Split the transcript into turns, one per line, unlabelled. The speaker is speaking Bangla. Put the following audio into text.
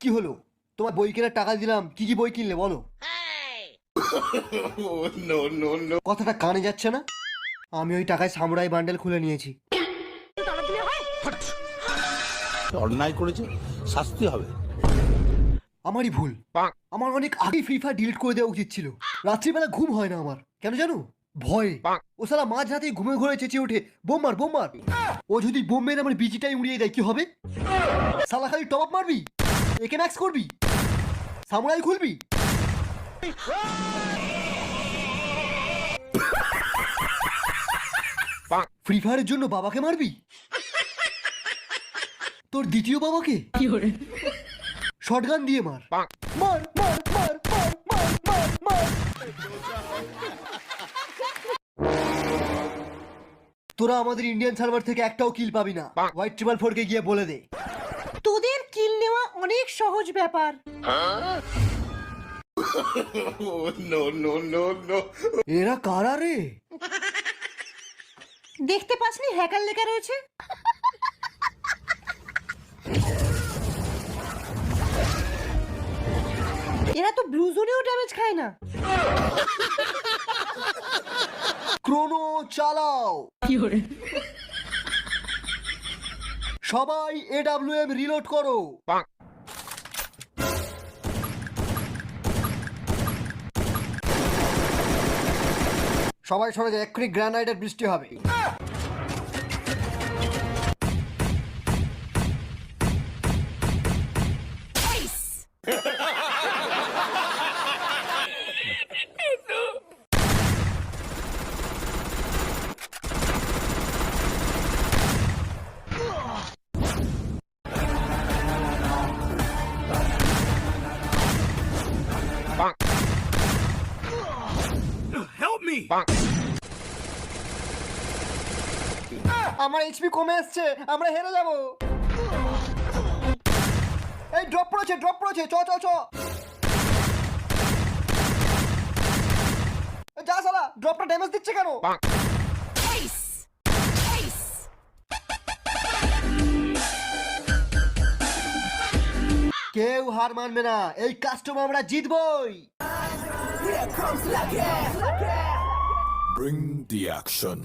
কি হলো? তোমার বই কেনার টাকা দিলাম, কি কি বই কিনলে বলো? কথাটা কানে যাচ্ছে না? আমি ওই টাকায় সামুরাই বান্ডেল খুলে নিয়েছি।
অন্যায় করেছে, শাস্তি হবে।
আমারই ভুল। আমার অনেক আগে ফ্রি ফায়ার ডিলিট করে দেওয়া উচিত ছিল। রাত্রিবেলা ঘুম হয় না আমার, কেন জানো? ভয়ে। ও সালা মাঝ রাতে ঘুমে ঘরে চেঁচিয়ে ওঠে, বোম মার বোম মার। ও যদি বোম মেরে আমার বিজিটাই উড়িয়ে দেয় কি হবে? সালা খালি টপ আপ মারবি, একে ম্যাক্স করবি, সামুরাই খুলবি। ফ্রি ফায়ারের জন্য বাবাকে মারবি? তোর দ্বিতীয় বাবাকে শটগান দিয়ে মার। মার মার মার মার মার মার মার। তোরা আমাদের ইন্ডিয়ান সার্ভার থেকে একটাও কিল পাবি না। হোয়াইট ট্রিপল 4 কে গিয়ে বলে দে।
তোদের কিল নেওয়া অনেক সহজ ব্যাপার।
এরা কারা রে?
দেখতে পাসনি হ্যাকার লেখা রয়েছে? এরা তো ব্লু জোনেও ড্যামেজ খায় না।
ক্রোনো চালাও। সবাই AWM রিলোড করো। সবাই সরে যায়, এক্ষুনি গ্রানাইডের বৃষ্টি হবে। আমার এইচপি কমে আসছে, আমরা হেরে যাব। এই ড্রপ পড়েছে, ড্রপ পড়েছে, চ চ চ। যা শালা, ড্রপটা ড্যামেজ দিচ্ছে কেন? কেউ হার মানবে না, এই কাস্টম আমরা জিতবই।
Bring the action.